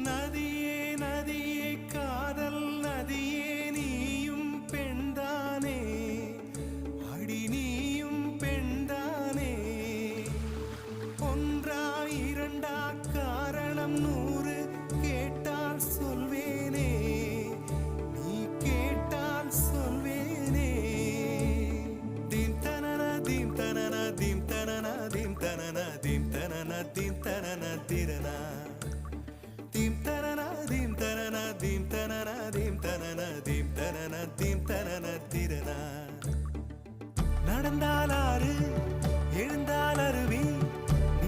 நதியே நதியே காதல் நதியே நீயும் பெண்தானே அடி நீயும் பெண்தானே ஒன்றா இரண்டா காரணம் 100 கேட்டால் சொல்வேனே நீ கேட்டால் சொல்வேனே தீம் தனன தீம் தனன தீம் தனன தீம் தனன தீம் தனன தீம் தனன திரனா தீம் தனன தீம் தனன தீம் தனன தீம் தனன தீம் தனன தீம் தனன திரனா நடந்தால் ஆறு எழுந்தால் அருவி